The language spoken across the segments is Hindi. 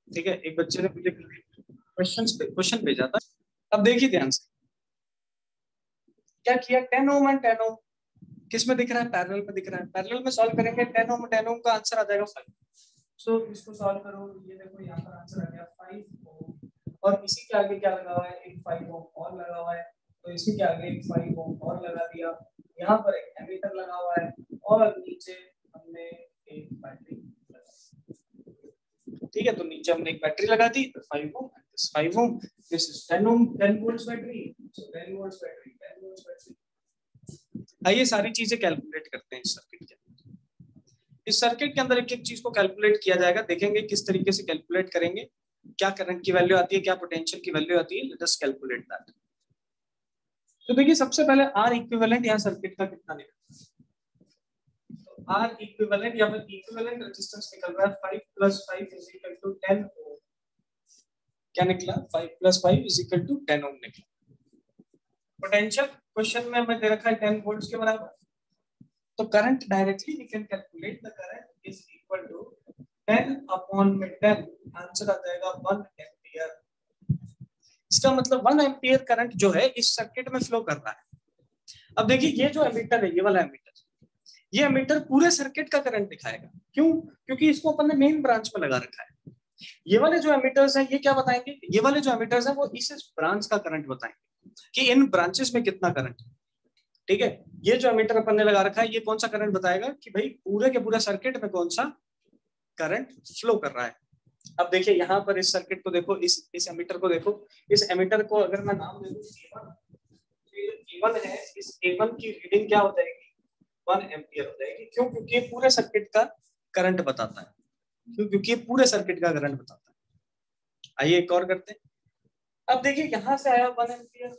ठीक है, एक बच्चे ने मुझे क्वेश्चन भेजा था। अब देखिए ध्यान से, क्या किया, 10 ओम एंड 10 ओम किस में दिख रहा है, पैरेलल में दिख रहा है। पैरेलल में सॉल्व करेंगे 10 ओम का आंसर आ जाएगा 5। सो इसको सॉल्व करो, ये देखो यहाँ पर आंसर आ गया 5 ओम, और इसी के आगे क्या लगा हुआ है, एक 5 ओम और लगा हुआ है, तो इसी के आगे एक 5 ओम और लगा दिया। यहाँ पर एक एमीटर लगा हुआ है और नीचे हमने एक बैटरी लगा, ठीक है, तो नीचे हमने एक बैटरी लगा दी, 5 ohm, 5 ohm, this is 10 ohm, 10 volts battery, so 10 volts battery, 10 volts battery. आइए सारी चीजें कैलकुलेट करते हैं इस सर्किट के अंदर। इस सर्किट के अंदर एक एक चीज को कैलकुलेट किया जाएगा, देखेंगे किस तरीके से कैलकुलेट करेंगे, क्या करंट की वैल्यू आती है, क्या पोटेंशियल की वैल्यू आती है, लेट अस कैलकुलेट दैट। तो देखिए सबसे पहले आर इक्विवेलेंट यहाँ सर्किट का कितना निकलता है, तो आर इक्विवेलेंट या फिर इक्विवेलेंट रेजिस्टेंस निकल रहा है 5 + 5 = 10 ओम। क्या निकला, 5 + 5 = 10 ओम निकला। पोटेंशियल क्वेश्चन में हमें दे रखा है 10 वोल्ट्स के बराबर, तो current directly we can calculate the current is equal to 10/10, answer आ जाएगा 1 एम्पियर। इसका मतलब 1 एम्पियर करंट जो है इस सर्किट में फ्लो कर रहा है। अब देखिए ये जो एमीटर है, ये वाला एमीटर, ये एमीटर पूरे सर्किट का करंट दिखाएगा। क्यों? क्योंकि इसको अपन ने मेन ब्रांच में लगा रखा है। ये वाले जो एमीटर्स हैं ये क्या बताएंगे, ये वाले जो एमीटर्स हैं वो इस ब्रांच का करंट बताएंगे कि इन ब्रांचेस में कितना करंट है। ठीक है, ये जो एमीटर अपन ने लगा रखा है ये कौन सा करंट बताएगा कि भाई पूरे के पूरे सर्किट में कौन सा करंट फ्लो कर रहा है। अब देखिए यहाँ पर इस सर्किट को देखो, इस एमीटर को देखो, इस एमीटर को अगर मैं नाम दे दूं A1, तो A1 है, इस A1 की रीडिंग क्या हो जाएगी, 1 एम्पियर हो जाएगी। क्यों? क्योंकि ये पूरे सर्किट का करंट बताता है। क्यों? क्योंकि ये पूरे सर्किट का करंट बताता है। आइए एक और करते हैं। अब देखिए यहाँ से आया 1 एम्पियर,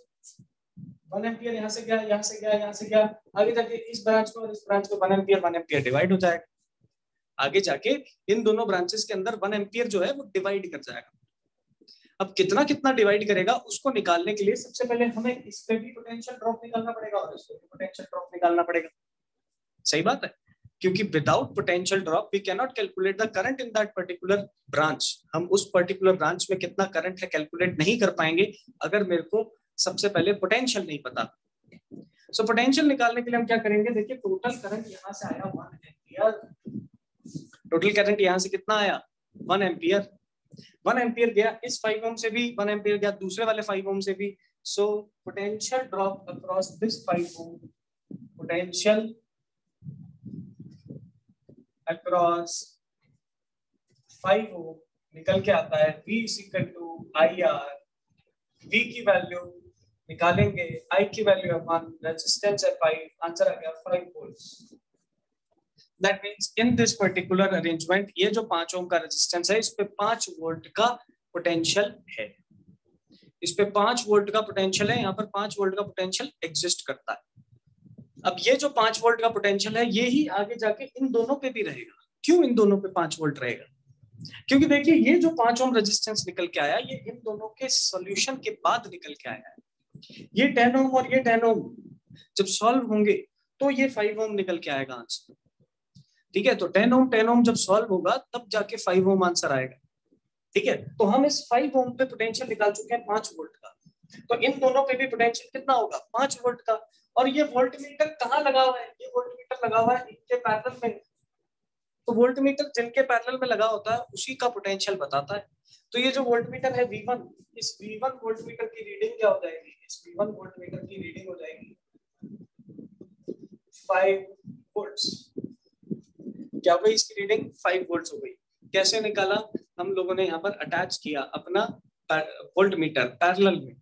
1 एम्पियर यहाँ से गया, यहाँ से गया, यहाँ से गया, आगे जाके इस ब्रांच को और इस ब्रांच को 1 एम्पियर डिवाइड हो जाएगा। आगे जाके इन दोनों ब्रांचेस के अंदर 1 एम्पियर जो है वो डिवाइड कर जाएगा। अब कितना कितना डिवाइड करेगा उसको निकालने के लिए सबसे पहले हमें इस पे भी पोटेंशियल ड्रॉप निकालना पड़ेगा और इस पे भी पोटेंशियल ड्रॉप निकालना पड़ेगा। सही बात है, क्योंकि without potential drop we can not calculate the current in that particular branch. हम उस पर्टिकुलर ब्रांच में कितना करंट है कैलकुलेट नहीं कर पाएंगे अगर मेरे को सबसे पहले पोटेंशियल नहीं पता। सो पोटेंशियल निकालने के लिए हम क्या करेंगे, देखिए टोटल करंट यहाँ से आया 1 एम्पियर, टोटल करंट यहाँ से कितना आया 1 एम्पियर। 1 एम्पियर गया इस 5 ओम से भी, 1 एम्पियर गया दूसरे वाले 5 ओम से भी। So potential drop across this 5 ohm, potential across 5 ohm निकल के आता है V = IR। V की वैल्यू निकालेंगे, I की वैल्यू अपन रेजिस्टेंस है 5, आंसर आ गया 5 volts. That means in this particular arrangement ये जो 5 ओम का रेजिस्टेंस है इस पे 5 वोल्ट का पोटेंशियल है, इस पे 5 वोल्ट का पोटेंशियल है, यहाँ पर 5 वोल्ट का पोटेंशियल एग्जिस्ट करता है। अब ये जो 5 वोल्ट का पोटेंशियल है ये ही आगे जाके इन दोनों पे भी रहेगा। क्यों इन दोनों पे 5 वोल्ट रहेगा? क्योंकि देखिए ये जो 5 ओम रेजिस्टेंस निकल के आया ये इन दोनों के सॉल्यूशन के बाद निकल के आया है। ये 10 ओम और ये 10 ओम जब सॉल्व होंगे तो ये 5 ओम निकल के आएगा आंसर। ठीक है, तो 10 ओम जब सॉल्व होगा तब जाके 5 ओम आंसर आएगा। ठीक है, तो हम इस 5 ओम पे पोटेंशियल निकाल चुके हैं 5 वोल्ट का, तो इन दोनों पे भी पोटेंशियल कितना होगा 5 वोल्ट का। और ये वोल्टमीटर कहाँ लगा हुआ है, ये वोल्टमीटर लगा हुआ है इनके पैरेलल में। तो वोल्टमीटर जिनके पैरेलल में लगा होता है उसी का पोटेंशियल बताता है। तो ये जो वोल्टमीटर है V1, इस V1 वोल्टमीटर की रीडिंग क्या हो जाएगी, इस V1 वोल्टमीटर की रीडिंग हो जाएगी 5 वोल्ट्स। क्या हुई इसकी रीडिंग 5 वोल्ट्स हो गई। कैसे निकाला, हम लोगों ने यहाँ पर अटैच किया अपना वोल्टमीटर पैरेलल में।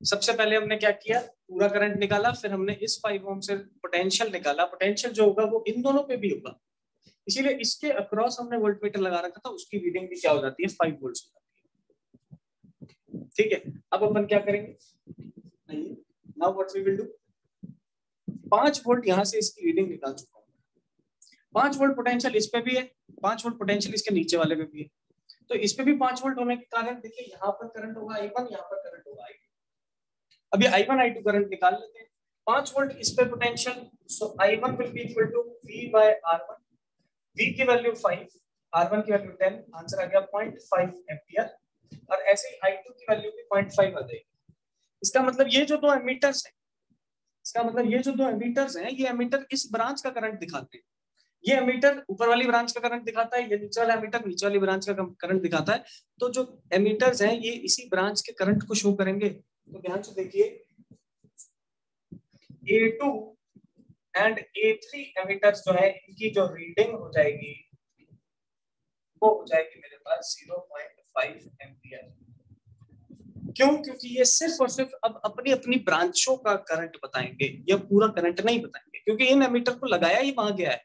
सबसे पहले हमने क्या किया, पूरा करंट निकाला, फिर हमने इस 5 ओम से पोटेंशियल निकाला। पोटेंशियल जो होगा वो इन दोनों पे भी होगा, इसीलिए इसके अक्रॉस हमने वोल्टमीटर लगा रखा था, उसकी रीडिंग भी क्या हो जाती है 5 वोल्ट्स हो जाती है। ठीक है, अब अपन क्या करेंगे, now what we will do, 5 volt यहाँ से इसकी रीडिंग निकाल चुका हूँ, 5 वोल्ट पोटेंशियल इस पे भी है, 5 वोल्ट पोटेंशियल इसके नीचे वाले पे भी है, तो इस पे भी 5 वोल्ट होने के कारण देखिए यहाँ पर करंट होगा I1, यहाँ पर करंट होगा I2। अभी I1 I2 करंट निकाल लेते हैं। 5 वोल्ट इस पे potential, so I1 will be equal to V/R1। V की वैल्यू 5, R1 की वैल्यू 10, आंसर आ गया 0.5 एम्पियर, और ऐसे ही I2 की वैल्यू भी 0.5 आ जाएगी। इसका मतलब ये जो दो एमीटर्स हैं, इसका मतलब ये जो दो एमीटर्स हैं, ये एमीटर इस ब्रांच का करंट दिखाते हैं। ये एमीटर ऊपर वाली ब्रांच का करंट दिखाता है, ये नीचे वाला एमीटर नीचे वाली ब्रांच का करंट दिखाता है। तो जो एमीटर्स हैं ये इसी ब्रांच के करंट को शो करेंगे। तो ध्यान से देखिए, A2 एंड A3 एमीटर्स जो है, इनकी जो रीडिंग हो जाएगी वो हो जाएगी मेरे पास 0.5 एम्पियर। क्यों? क्योंकि ये सिर्फ और सिर्फ अब अपनी अपनी ब्रांचों का करंट बताएंगे, ये पूरा करंट नहीं बताएंगे, क्योंकि इन एमीटर को लगाया ही वहां गया है,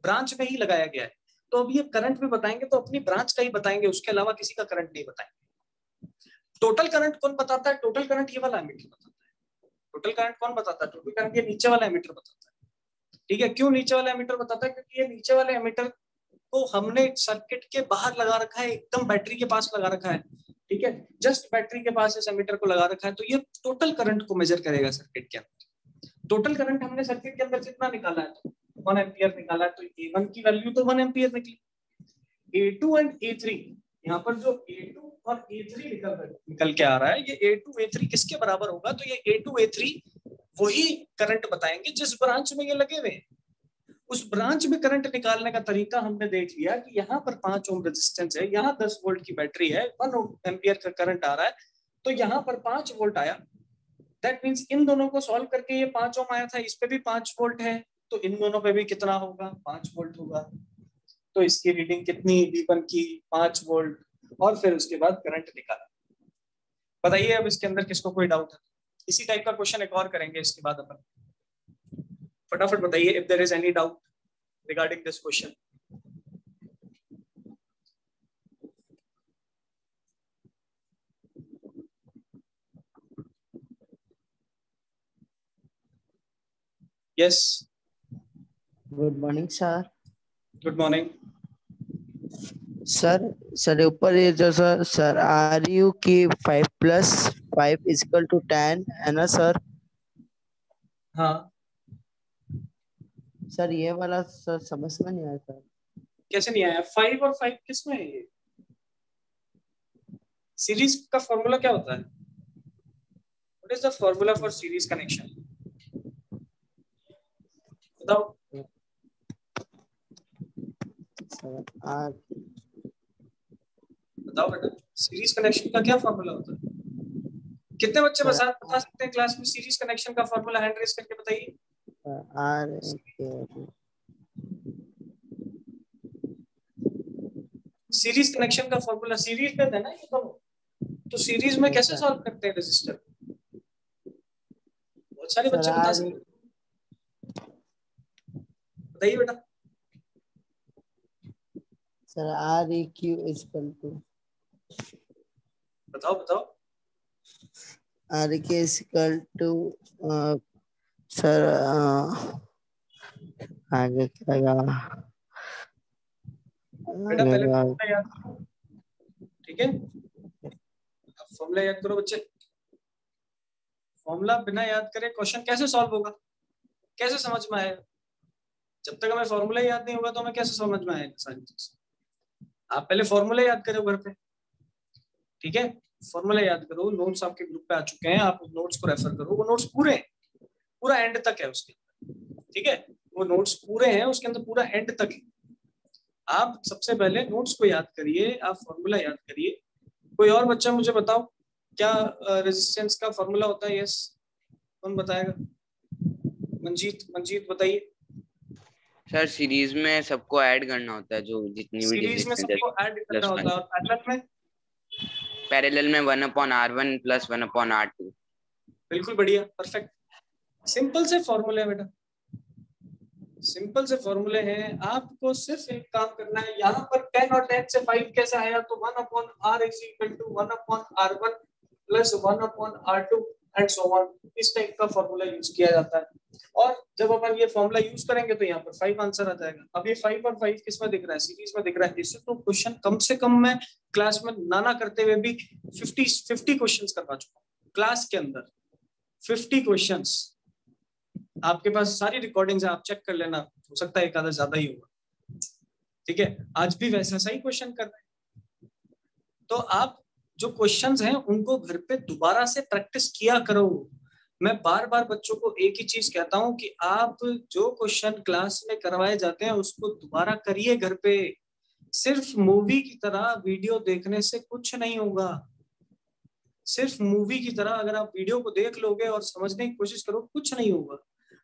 ब्रांच में ही लगाया गया है। तो अब ये करंट भी बताएंगे तो अपनी ब्रांच का ही बताएंगे, उसके अलावा किसी का करंट नहीं बताएंगे। टोटल करंट कौन बताता है? टोटल करंट ये वाला एमीटर बताता है। टोटल करंट कौन बताता है? टोटल करंट ये नीचे वाला एमीटर बताता है। ठीक है, क्यों नीचे वाला एमीटर बताता है? क्योंकि ये नीचे वाले एमीटर को हमने सर्किट के बाहर लगा रखा है, एकदम बैटरी के पास लगा रखा है। ठीक है, जस्ट बैटरी के पास इस एमीटर को लगा रखा है, तो ये टोटल करंट को मेजर करेगा सर्किट के अंदर। टोटल करंट हमने सर्किट के अंदर जितना निकाला है, तो 1 एम्पियर निकाला है, तो A1 की वैल्यू तो 1 एम्पियर निकली। A2 एंड A3, यहाँ पर जो A2 और A3 निकल के आ रहा है, ये A2 A3 किसके बराबर होगा? तो ये A2 A3 वही करंट बताएंगे जिस ब्रांच में ये लगे हुए हैं। उस ब्रांच में करंट निकालने का तरीका हमने देख लिया कि यहाँ पर 5 ओम रेजिस्टेंस है, यहाँ 10 वोल्ट की बैटरी है, 1 एम्पियर का करंट आ रहा है, तो यहाँ पर 5 वोल्ट आया। दैट मींस इन दोनों को सॉल्व करके ये 5 ओम आया था, इस पे भी 5 वोल्ट है, तो इन दोनों पे भी कितना होगा? 5 वोल्ट होगा। तो इसकी रीडिंग कितनी? V1 की 5 वोल्ट, और फिर उसके बाद करंट निकाला। बताइए अब इसके अंदर किसको कोई डाउट है? इसी टाइप का क्वेश्चन एक और करेंगे इसके बाद अपन। फटाफट बताइए if there is any doubt regarding this question. Yes, good morning sir. Good morning sir ऊपर ये जो सर आर यू की 5 + 5 = 10 है ना सर? हाँ, सर ये वाला सर समझ में नहीं आया सर। कैसे नहीं आया? 5 और 5 किसमें है? ये सीरीज का फॉर्मूला क्या होता है? What is the formula for series connection? बताओ। सर आर बताओ बेटा, सीरीज कनेक्शन का क्या फॉर्मूला होता है? कितने बच्चे सर बता सकते हैं क्लास में सीरीज कनेक्शन का फॉर्मूला? हैंड रेज करके बताइए। आर सीरीज कनेक्शन का फॉर्मूला, सीरीज में है ना ये दोनों, तो सीरीज में कैसे सॉल्व करते हैं रेजिस्टर? बहुत सारे बच्चे बता सकते हैं, बताइए बेटा। सर आर ई क्यू = बताओ बताओ। आर के = सर आगे क्या लगा? बेटा पहले फॉर्मूला याद करो, ठीक है? अब फॉर्मूला याद करो बच्चे। फॉर्मूला बिना याद करे क्वेश्चन कैसे सॉल्व होगा? कैसे समझ में आएगा? जब तक हमें फॉर्मूला याद नहीं होगा तो हमें कैसे समझ में आएगा सारी चीज? आप पहले फॉर्मूला याद करो घर पे, ठीक है? फॉर्मूला याद करो, नोट्स आपके ग्रुप पे आ चुके हैं, आप उस नोट्स को रेफर करो। वो नोट्स पूरे हैं, पूरा एंड तक है उसके अंदर, ठीक है? वो नोट्स पूरे हैं, उसके अंदर पूरा एंड तक है। आप सबसे पहले नोट्स को याद करिए, आप फॉर्मूला याद करिए। कोई और बच्चा मुझे बताओ क्या रेजिस्टेंस का फॉर्मूला होता है? यस, कौन बताएगा? मंजीत बताइए। सर सीरीज में सबको ऐड करना होता है, जो जितनी भी सीरीज में सबको ऐड करना होता है, और पैरेलल में? पैरेलल में 1/R1 + 1/R2। बिल्कुल बढ़िया, परफेक्ट। सिंपल से फॉर्मूले बेटा, सिंपल से फॉर्मूले हैं। आपको सिर्फ एक काम करना है, यहाँ पर 10 और 10 से 5 कैसे आया? तो 1/R = 1/R1 + 1/R2 and so on. इस टाइप का फॉर्मूला यूज किया जाता है, और जब अपन ये फॉर्मूला यूज करेंगे तो यहाँ पर 5 आंसर आ जाएगा। अब ये 5 और 5 किस में दिख रहा है? सीरीज में दिख रहा है। इससे तो क्वेश्चन कम से कम मैं क्लास में नाना करते हुए भी 50 क्वेश्चंस करवा चुका हूँ क्लास के अंदर। 50 क्वेश्चंस आपके पास सारी रिकॉर्डिंग्स है, आप चेक कर लेना, हो सकता है एक आधा ज्यादा ही होगा। ठीक है, आज भी वैसा सही क्वेश्चन कर रहे हैं। तो आप जो क्वेश्चंस हैं उनको घर पे दोबारा से प्रैक्टिस किया करो। मैं बार बार बच्चों को एक ही चीज कहता हूं कि आप जो क्वेश्चन क्लास में करवाए जाते हैं उसको दोबारा करिए घर पे। सिर्फ मूवी की तरह वीडियो देखने से कुछ नहीं होगा। सिर्फ मूवी की तरह अगर आप वीडियो को देख लोगे और समझने की कोशिश करो, कुछ नहीं होगा।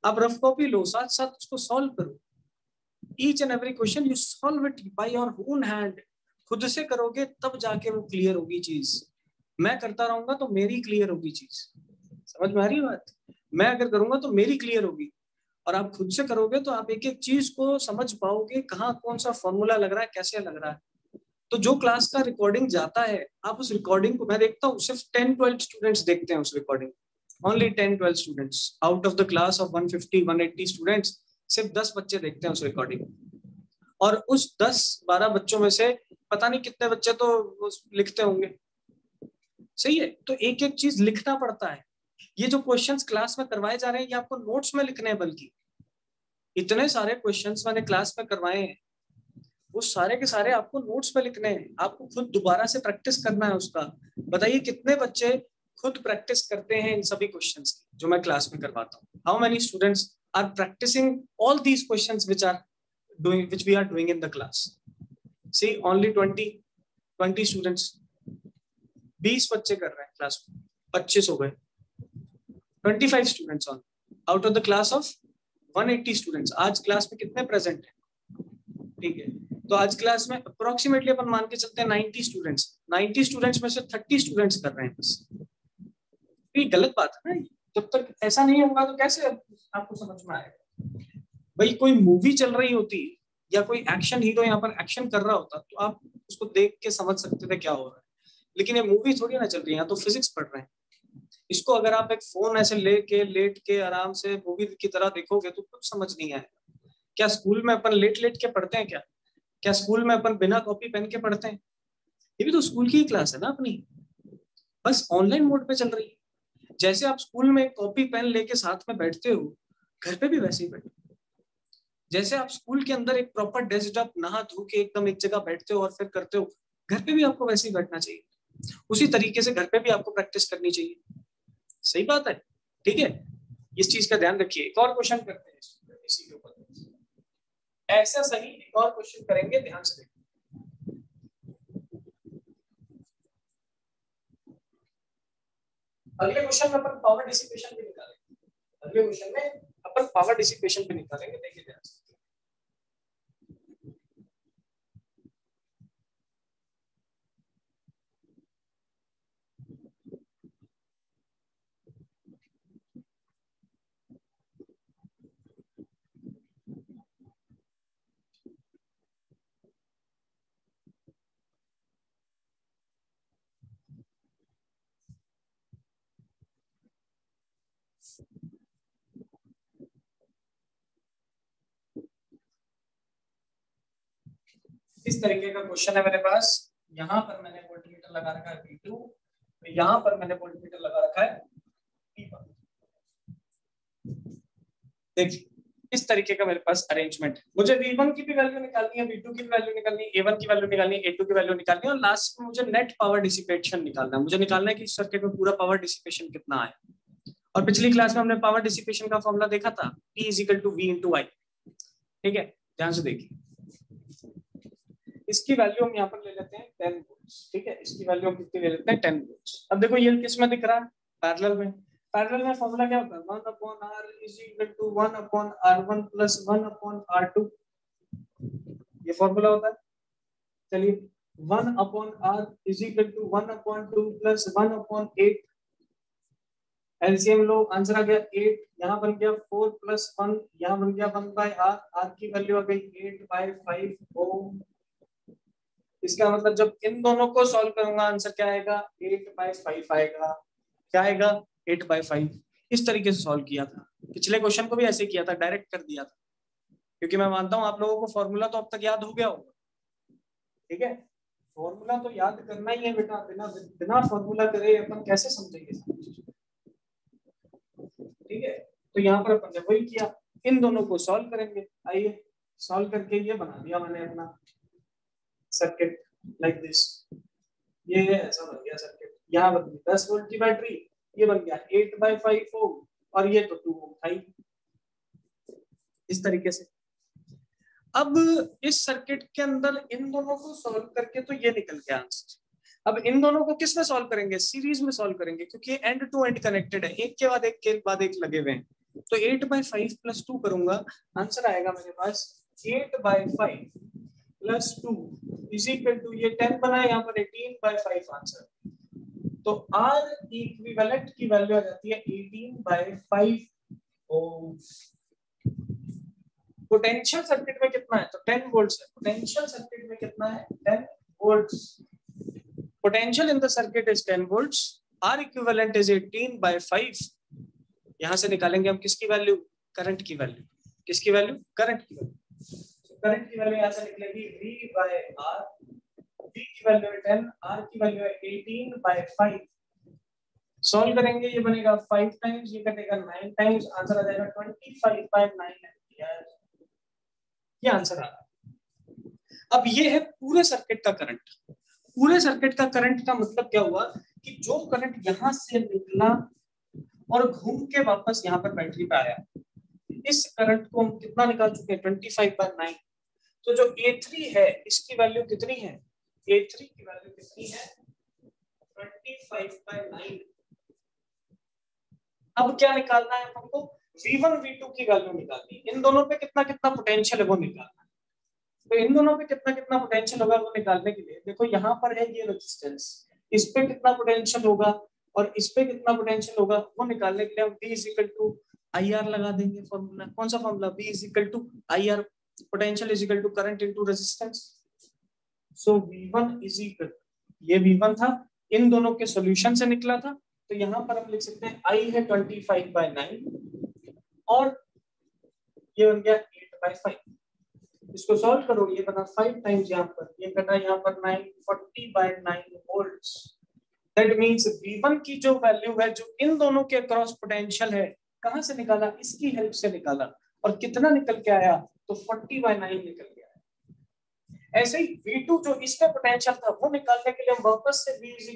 आप रफ कॉपी लो, साथ साथ उसको सॉल्व करो। Each and every question you solve it by your own hand. खुद से करोगे तब जाके वो क्लियर होगी चीज। मैं करता रहूंगा तो मेरी क्लियर होगी चीज। समझ में आ रही है बात? मैं अगर करूंगा तो मेरी क्लियर होगी, और आप खुद से करोगे तो आप एक एक चीज को समझ पाओगे, कहाँ कौन सा फॉर्मूला लग रहा है, कैसे लग रहा है। तो जो क्लास का रिकॉर्डिंग जाता है, आप उस रिकॉर्डिंग को, मैं देखता हूँ सिर्फ 10-12 स्टूडेंट्स देखते हैं उस recording. Only 10-12 students out of the class of 150-180 students, सिर्फ 10 बच्चे देखते हैं उस रिकॉर्डिंग। और उस 10-12 बच्चों में से पता नहीं कितने बच्चे तो लिखते होंगे। सही है, तो एक एक चीज लिखना पड़ता है। ये जो क्वेश्चंस क्लास में करवाए जा रहे हैं ये आपको नोट्स में लिखने हैं, बल्कि इतने सारे क्वेश्चंस मैंने क्लास में करवाए हैं, वो सारे के सारे आपको नोट्स पे लिखने हैं। आपको खुद दोबारा से प्रैक्टिस करना है उसका। बताइए कितने बच्चे खुद प्रैक्टिस करते हैं इन सभी क्वेश्चंस की जो मैं क्लास में करवाता हूँ? How many students are practicing all these questions which we are doing in the class? See, only 20 students, 20 बच्चे कर रहे हैं क्लास में, 25 हो गए। 25 students on out of the class of 180 students. आज क्लास में कितने प्रेजेंट हैं? ठीक है, तो आज क्लास में अप्रोक्सीमेटली अपन मान के चलते हैं 90 स्टूडेंट्स। 90 स्टूडेंट्स में से 30 स्टूडेंट्स कर रहे हैं बस। ये गलत बात है ना। जब तक ऐसा नहीं होगा तो कैसे आपको समझ में आएगा? भाई कोई मूवी चल रही होती या कोई एक्शन हीरो यहाँ पर एक्शन कर रहा होता तो आप उसको देख के समझ सकते थे क्या हो रहा है। लेकिन ये मूवी थोड़ी ना चल रही है, यहाँ तो फिजिक्स पढ़ रहे हैं। इसको अगर आप एक फोन ऐसे लेके लेट के आराम से मूवी की तरह देखोगे तो कुछ समझ नहीं आएगा। क्या स्कूल में अपन लेट लेट के पढ़ते हैं? क्या स्कूल में अपन बिना कॉपी पेन के पढ़ते हैं? ये भी तो स्कूल की ही क्लास है ना अपनी, बस ऑनलाइन मोड पे चल रही है। जैसे आप स्कूल में कॉपी पेन लेके साथ में बैठते हो, घर पे भी वैसे ही बैठो। जैसे आप स्कूल के अंदर एक प्रॉपर डेस्क अप नहा धो के एकदम एक जगह बैठते हो और फिर करते हो, घर पे भी आपको वैसे ही बैठना चाहिए। उसी तरीके से घर पे भी आपको प्रैक्टिस करनी चाहिए। सही बात है, ठीक है? इस चीज का ध्यान रखिए। एक और क्वेश्चन करते हैं इसी के ऊपर, ऐसा सही एक और क्वेश्चन करेंगे, ध्यान से देखिए। अगले क्वेश्चन में अपन पावर डिसिपेशन पे निकालेंगे। अगले क्वेश्चन में अपन पावर डिसिपेशन पे निकालेंगे, देखिए ध्यान से। इस तरीके का क्वेश्चन है मेरे पास। यहाँ पर मैंने वोल्टमीटर लगा रखा है V2, यहाँ पर मैंने वोल्टमीटर लगा रखा है V1। देखिए इस तरीके का मेरे पास अरेंजमेंट है। मुझे V1 की भी वैल्यू निकालनी है, V2 की भी वैल्यू निकालनी है, A1 की वैल्यू निकालनी है, A2 की वैल्यू निकालनी है, और लास्ट में मुझे नेट पावर डिसिपेशन निकालना है। मुझे निकालना है कि इस सर्किट में पूरा पावर डिसिपेशन कितना है। और पिछली क्लास में हमने पावर डिसिपेशन का फॉर्मूला देखा था, P = V × I। ठीक है, ध्यान से देखिए। इसकी वैल्यू हम यहाँ पर ले लेते हैं 10 वोल्ट्स। ठीक है, इसकी वैल्यू हम कितनी ले लेते हैं? 10 वोल्ट्स। अब देखो ये किस में दिख रहा है? पैरेलल में। पैरेलल में फॉर्मूला क्या होता है? 1/R = 1/R1 + 1/R2। ये फॉर्मूला होता है। चलिए 1/R = 1/2 + 1/8। एलसीएम लो, आंसर आ गया 8। यहाँ बन गया 4 + 1, यहाँ बन गया 1/R। R की वैल्यू आ गई 8/5 ओम। इसका मतलब जब इन दोनों को सॉल्व करूंगा आंसर क्या आएगा? 8/5 आएगा। क्या आएगा? 8/5। इस तरीके से सॉल्व किया था। पिछले क्वेश्चन को भी ऐसे किया था, डायरेक्ट कर दिया था, क्योंकि मैं मानता हूं आप लोगों को फॉर्मूला तो अब तक याद हो गया होगा। ठीक है, फॉर्मूला तो याद करना ही है बेटा, बिना फॉर्मूला करे अपन कैसे समझेंगे? ठीक है, तो यहाँ पर अपन ने वही किया, इन दोनों को सॉल्व करेंगे। आइए सॉल्व करके ये बना दिया मैंने अपना सर्किट लाइक दिस, ये ऐसा बन गया सर्किट, यहाँ बन गई 10 वोल्ट की बैटरी, ये बन गया 8/5 ओम, और ये तो 2 ओम था ही, इस तरीके से। अब इस सर्किट के अंदर इन दोनों को सॉल्व करके तो ये निकल गया आंसर। अब इन दोनों को किस में सॉल्व करेंगे? सीरीज में सॉल्व करेंगे, क्योंकि एंड टू एंड कनेक्टेड है, एक के बाद एक लगे हुए हैं। तो 8/5 + 2 करूंगा, आंसर आएगा मेरे पास 8/5 + 2 = ये 10 बना, यहाँ पर 18/5 आंसर। तो R इक्विवेलेंट की वैल्यू आ जाती है 18/5 ओम। पोटेंशियल सर्किट में कितना है? तो 10 वोल्ट्स है। पोटेंशियल सर्किट में कितना है? 10 volts. Potential in the circuit is 10 volts, R equivalent is 18/5। यहां से निकालेंगे हम किसकी वैल्यू? करंट की वैल्यू। किसकी वैल्यू? करंट की वैल्यू। करंट की वैल्यू यहां से निकलेगी V/R। V की वैल्यू है 10, R की वैल्यू है 18/5। सॉल्व करेंगे, ये बनेगा 5 टाइम्स, ये कटेगा 9 टाइम्स, आंसर आ जाएगा 25/9 एम्पियर। ये आंसर आ रहा। अब ये है पूरे सर्किट का करंट। पूरे सर्किट का करंट का मतलब क्या हुआ कि जो करंट यहां से निकला और घूम के वापस यहाँ पर बैटरी पे आया, इस करंट को हम कितना निकाल चुके हैं? 25/9। तो जो A3 है इसकी वैल्यू कितनी है? A3 की वैल्यू कितनी है? 25/9। अब क्या निकालना है हमको? V1 V2 की वैल्यू निकालनी है। इन दोनों पे कितना कितना पोटेंशियल है वो निकालना है। तो इन दोनों पे कितना कितना पोटेंशियल होगा वो निकालने के लिए देखो, यहाँ पर है ये रेजिस्टेंस, इस पे कितना पोटेंशियल होगा और इस पे कितना पोटेंशियल होगा वो निकालने के लिए हम V = IR लगा देंगे। फॉर्मूला कौन सा formula? V = IR, potential = current into resistance. So V1 = ये V1 था, इन दोनों के सॉल्यूशन से निकला था, तो यहाँ पर हम लिख सकते हैं I है 25/9 और ये बन गया 8/5। इसको सॉल्व करो, ये बना 5 टाइम्स, यहाँ पर ये कटा, यहाँ पर 9, 40/9 वोल्ट्स। दैट मींस V1 की जो वैल्यू है, जो इन दोनों के अक्रॉस पोटेंशियल है, कहां से निकाला? इसकी हेल्प से निकाला, और कितना निकल के आया? तो 40/9 निकल के आया। ऐसे ही V2 जो इस पे पोटेंशियल था वो निकालने के लिए हम वापस से V =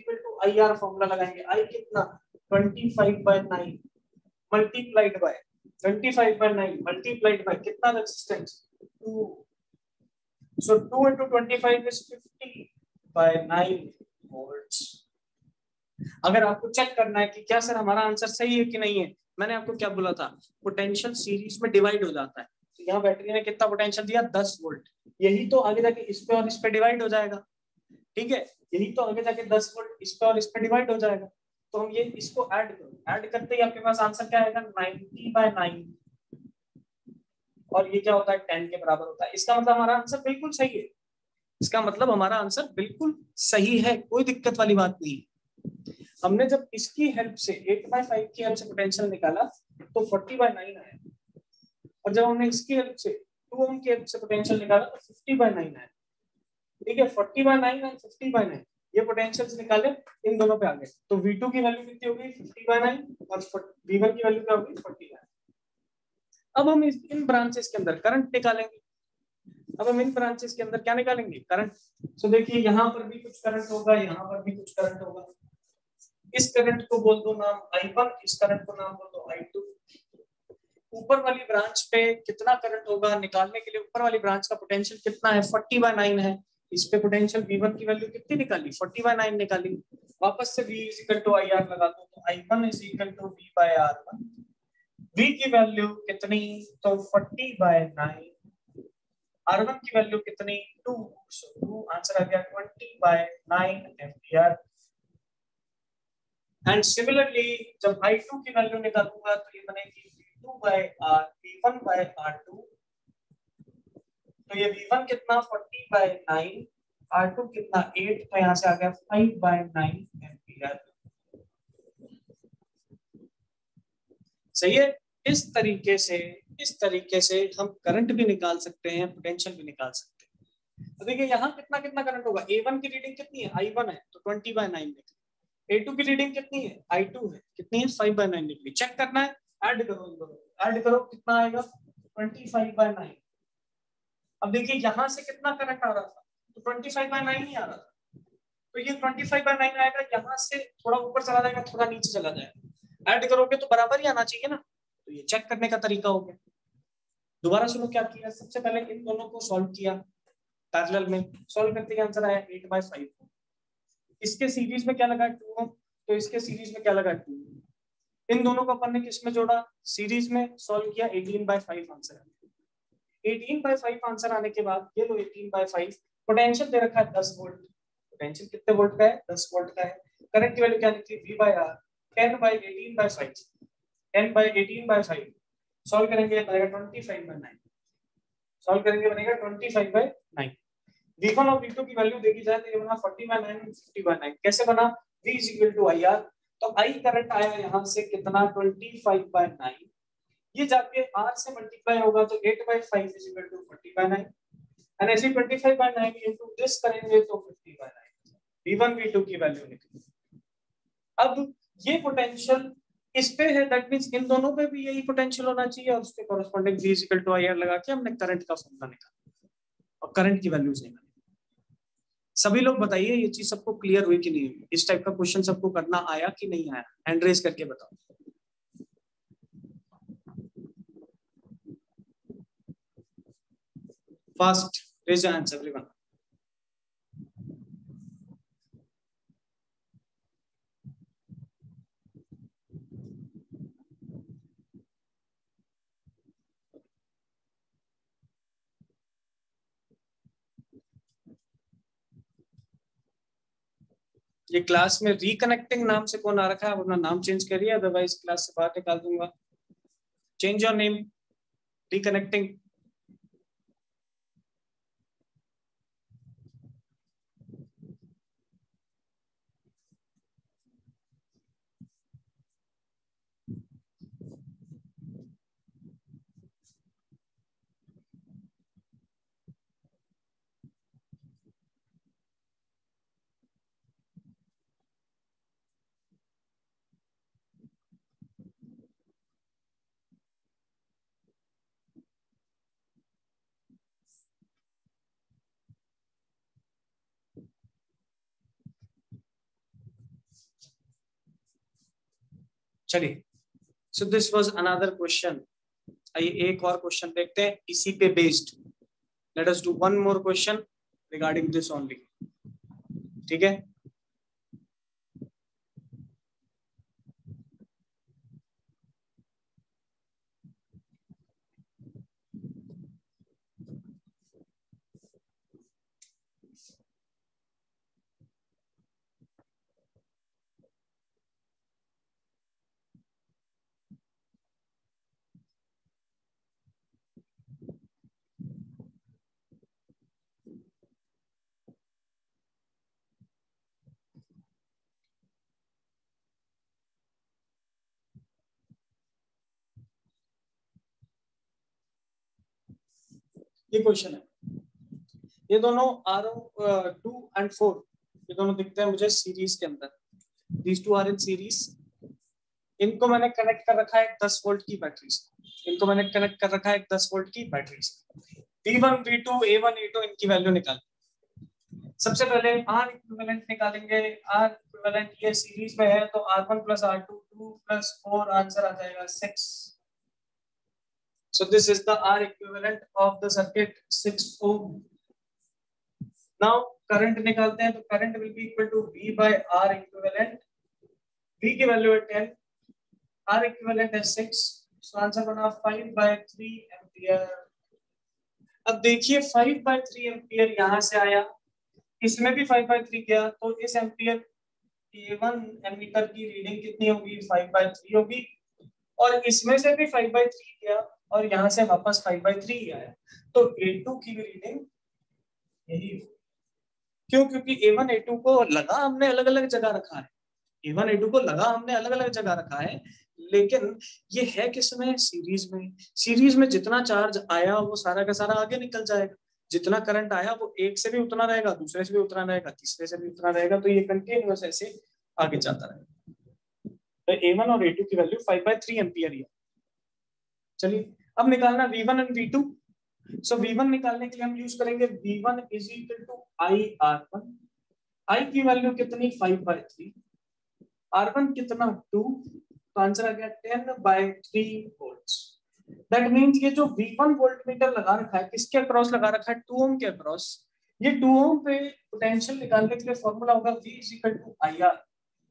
IR फॉर्मूला लगाएंगे। I कितना? 25/9 मल्टीप्लाइड बाय 25/9 मल्टीप्लाइड बाय कितना resistance? 2। So 2 into 25 is 50/9 volts। अगर आपको चेक करना है कि क्या सर हमारा आंसर सही है कि नहीं है, मैंने आपको क्या बोला था? पोटेंशियल सीरीज में डिवाइड हो जाता है। तो यहाँ बैटरी ने कितना पोटेंशियल दिया? 10 वोल्ट। यही तो आगे जाके इस पे और इस पे डिवाइड हो जाएगा, ठीक है? यही तो आगे जाके 10 वोल्ट इस पे और इस पे डिवाइड हो जाएगा। तो हम ये इसको ऐड करो, ऐड करते ही आपके पास आंसर क्या आएगा? 90/9, और ये क्या होता है? 10 के बराबर होता है। इसका मतलब हमारा आंसर बिल्कुल सही है। इसका मतलब हमारा आंसर बिल्कुल सही है, कोई दिक्कत वाली बात नहीं। हमने जब इसकी हेल्प से 8/5 की हेल्प से पोटेंशियल निकाला तो 40/9 आया, और जब हमने इसकी हेल्प से 2 ओम की हेल्प से पोटेंशियल निकाला तो 50/9 आया। ठीक है, 40/9 और 50/9 ये पोटेंशियल्स निकाले, इन दोनों पे आ गए। तो V2 की वैल्यू कितनी होगी? 50/9, और V1 की वैल्यू क्या होगी? 40/9। अब हम इन ब्रांचेस के अंदर करंट निकालेंगे। अब हम इन ब्रांचेस के अंदर क्या निकालेंगे? करंट। सो देखिए, यहाँ पर भी कुछ करंट होगा, यहाँ पर भी कुछ करंट होगा। इस करंट को बोल दो नाम I1, इस करंट को नाम बोल दो I2। ऊपर वाली ब्रांच पे कितना करंट होगा निकालने के लिए, ऊपर वाली ब्रांच का पोटेंशियल कितना है? 40/9 है। इस पे पोटेंशियल V1 की वैल्यू कितनी निकाली? 40/9 निकाली। वापस से V = IR लगा दो, तो I1 = V/R1। V की वैल्यू कितनी? तो 40/9। R1 की वैल्यू कितनी? 2। सो 2 आंसर आ गया 20/9 एम्पियर। एंड सिमिलरली जब I2 की वैल्यू निकालूंगा तो ये बनेगी V1/R2। तो ये V1 कितना? 40/9, R2 कितना? 8, तो यहाँ से आ गया 5/9 एम्पियर। सही है। इस तरीके से हम करंट भी निकाल सकते हैं, पोटेंशियल भी निकाल सकते हैं। तो देखिए यहाँ कितना कितना करंट होगा? A1 की रीडिंग कितनी है? I1 है, तो 20/9 निकली। A2 की रीडिंग कितनी है? I2 है, कितनी है? 5/9 निकली। चेक करना है, ऐड करो, इन दोनों ऐड करो, कितना आएगा? 25/9। अब देखिए यहाँ से कितना करंट आ रहा था, तो 25/9 ही आ रहा था, तो ये 25/9 आएगा, यहाँ से थोड़ा ऊपर चला जाएगा, थोड़ा नीचे चला जाएगा, ऐड करोगे तो बराबर ही आना चाहिए ना। तो ये चेक करने का तरीका हो गया। दोबारा सुनो क्या किया, सबसे पहले इन दोनों को सॉल्व किया पैरेलल में, सॉल्व करते ही आंसर आया 8/5। इसके सीरीज में क्या लगा 2 ओम, तो इसके सीरीज में क्या लगा 2। इन दोनों को अपन ने किस में जोड़ा, सीरीज में, सॉल्व किया 18/5 आंसर आया। 18/5 आंसर आने के बाद ये लो 18/5, पोटेंशियल दे रखा है 10 वोल्ट, पोटेंशियल कितने वोल्ट का है, 10 वोल्ट का है। करंट की वैल्यू क्या निकली, V/R 10/18/5, 10/18/5। सॉल्व करेंगे बनेगा 25/9, सॉल्व करेंगे बनेगा 25/9। V1 और V2 की वैल्यू देखी जाए तो ये बना 40/9 और 50/9। कैसे बना, V = IR, तो I करंट आया यहाँ से कितना 25/9, ये जाके R से मल्टीप्लाई होगा तो 8/5 = 40/9, एंड ऐसे 25/9 इनटू दिस करेंगे तो 50/9। V1 V2 की वैल्यू निकली। अब ये पोटेंशियल इस पे है, दैट मींस इन दोनों पे भी यही पोटेंशियल होना चाहिए, और उसके कॉरेस्पॉन्डिंग V = IR लगा के हमने करंट का फॉर्मूला निकाला और करंट की वैल्यूज निकाली। सभी लोग बताइए ये चीज सबको क्लियर हुई कि नहीं हुई, इस टाइप का क्वेश्चन सबको करना आया कि नहीं आया, हैंड रेज करके बताओ। Fast raise your hands everyone. ये क्लास में रिकनेक्टिंग नाम से कौन आ रखा है, अपना नाम चेंज करिए, अदरवाइज क्लास से बाहर निकाल दूंगा। Change your name, reconnecting. चलिए, so this was another question. आइए एक और क्वेश्चन देखते हैं इसी पे based. Let us do one more question regarding this only, ठीक है। ये क्वेश्चन है, ये दोनों R2 and 4 ये दोनों दिखते हैं मुझे सीरीज के अंदर, these two are in series। इनको मैंने कनेक्ट कर रखा है 10 वोल्ट की बैटरी से, इनको मैंने कनेक्ट कर रखा है 10 वोल्ट की बैटरी से। V1 V2 A1 A2 इनकी वैल्यू निकाल। सबसे पहले R इक्विवेलेंट निकालेंगे। R इक्विवेलेंट ये सीरीज में है तो R1 + R2 2 + 4 आंसर आ जाएगा 6। So this is the R equivalent of the circuit 6 ohm। Now current निकालते हैं तो current will be equal to V/R equivalent। V की वैल्यू है 10, R equivalent है 6, so आंसर बना 5/3 एम्पियर। अब देखिए 5/3 एम्पियर यहाँ से आया, इसमें भी 5/3 गया, तो इस एम्पियर A1 एमीटर की रीडिंग कितनी होगी, 5/3 होगी, और इसमें से भी 5/3 गया और यहाँ से वापस 5/3 ही आया, तो A2 की भी रीडिंग यही होगी। क्यों, क्योंकि A1 A2 को लगा हमने अलग अलग जगह रखा है, A1 A2 को लगा हमने अलग अलग जगह रखा है, लेकिन ये है किसमें, सीरीज में। सीरीज में जितना चार्ज आया वो सारा का सारा आगे निकल जाएगा, जितना करंट आया वो एक से भी उतना रहेगा, दूसरे से भी उतना रहेगा, तीसरे से भी उतना रहेगा, तो ये कंटिन्यूअस ऐसे आगे जाता रहेगा। तो A1 और A2 की वैल्यू 5/3 एम्पियर ही है। चलिए अब निकालना V1 और V2। सो V1 निकालने के लिए हम यूज करेंगे V1 is equal to IR1। I की वैल्यू कितनी 5/3, R1 कितना 2, तो आंसर आ गया 10/3 वोल्ट्स। दैट मींस ये जो V1 वोल्टमीटर लगा रखा है किसके अक्रॉस लगा रखा है, 2 ओम के अक्रॉस। ये 2 ओम पे पोटेंशियल निकालने के लिए फॉर्मूला होगा V is equal to IR,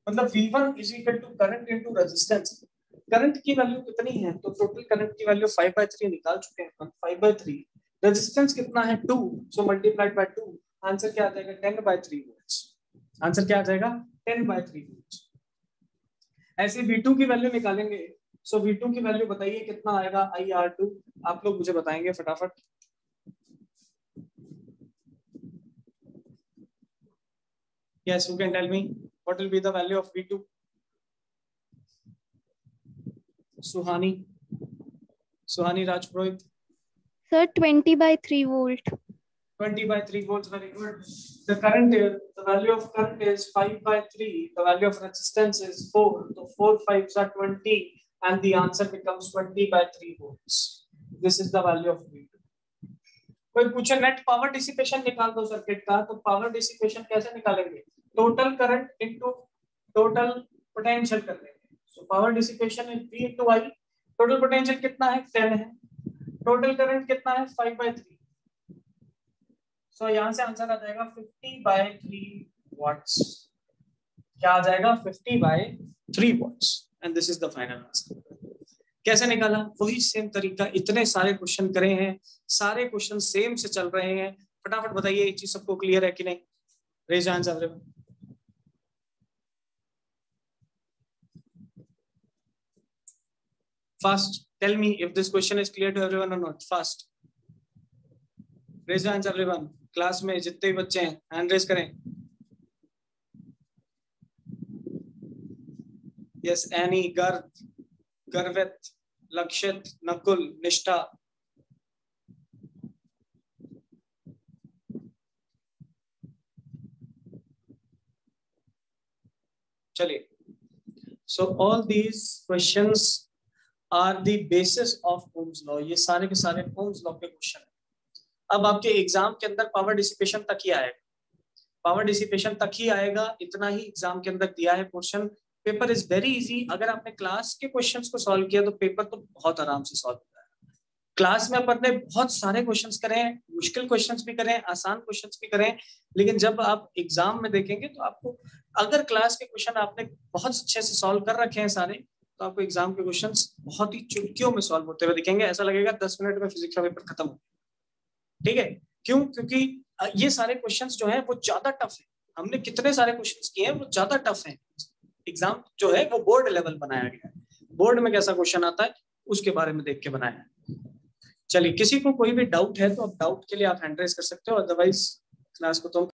मतलब V1 is equal to current into resistance. Current की वैल्यू कितनी है, तो टोटल करंट की वैल्यू 5/3 निकाल चुके हैं हम, 5/3। रेजिस्टेंस कितना है 2, सो मल्टीप्लाइड बाय 2, आंसर क्या आ जाएगा 10/3 वोल्ट्स। आंसर क्या आ जाएगा 10/3 वोल्ट्स। ऐसे V2 की वैल्यू निकालेंगे, सो V2 की वैल्यू बताइए कितना आएगा IR2, आप लोग मुझे बताएंगे फटाफट। Yes, you can tell me what will be the value of V2? Suhani Rajpurohit. Sir, 20/3 volt. 20/3 volts, very good. The current is, the value of current is 5/3. The value of resistance is 4. So 4 5s are 20, and the answer becomes 20/3 volts. This is the value of V2. कोई पूछे नेट पावर डिसिपेशन निकाल दो सर्किट का, तो पावर डिसिपेशन कैसे निकालेंगे, total current into total potential कर लेंगे। So power dissipation is V into I। Total potential कितना है 10 है, टोटल करंट कितना है 5/3। सो यहां से आंसर आ जाएगा 50/3 वॉट्स। क्या आ जाएगा 50/3 watts, and this is the final answer. कैसे निकाला, वही सेम तरीका, इतने सारे क्वेश्चन करे हैं, सारे क्वेश्चन सेम से चल रहे हैं। फटाफट बताइए ये चीज सबको क्लियर है कि नहीं, raise your hands everyone. Fast, tell me if this question is clear to everyone or not. Fast, raise your hands everyone. Class में जितने भी बच्चे हैं हैंड रेज करें। Yes, any, Garv, Garvit, Lakshit, Nakul, Nishtha. चलिए, so all these questions are the basis of Ohm's law. ये सारे के सारे ओम्स लॉ के क्वेश्चन है। अब आपके एग्जाम के अंदर पावर डिसिपेशन तक ही आएगा, पावर डिसिपेशन तक ही आएगा, इतना ही एग्जाम के अंदर दिया है question. Paper is very easy. अगर आपने क्लास के क्वेश्चंस को सॉल्व किया तो पेपर तो बहुत आराम से सॉल्व होता है। क्लास में अपन ने बहुत सारे क्वेश्चंस करे हैं, मुश्किल क्वेश्चंस भी करे हैं, आसान क्वेश्चंस भी करे हैं, लेकिन जब आप एग्जाम में देखेंगे तो आपको, अगर क्लास के क्वेश्चन आपने बहुत अच्छे से सॉल्व कर रखे हैं सारे, तो आपको एग्जाम के क्वेश्चंस बहुत ही चुटकियों में सॉल्व होते हुए दिखेंगे। ऐसा लगेगा 10 मिनट में फिजिक्स का पेपर खत्म हो। ठीक है, क्यों? क्योंकि ये सारे क्वेश्चंस जो हैं वो ज्यादा टफ है। हमने कितने सारे क्वेश्चंस किए हैं, वो ज्यादा टफ हैं। एग्जाम जो है वो बोर्ड लेवल बनाया गया है, बोर्ड में कैसा क्वेश्चन आता है उसके बारे में देख के बनाया है। चलिए, किसी को कोई भी डाउट है तो अब डाउट के लिए आप हैंड रेज कर सकते हो, अदरवाइज क्लास को तो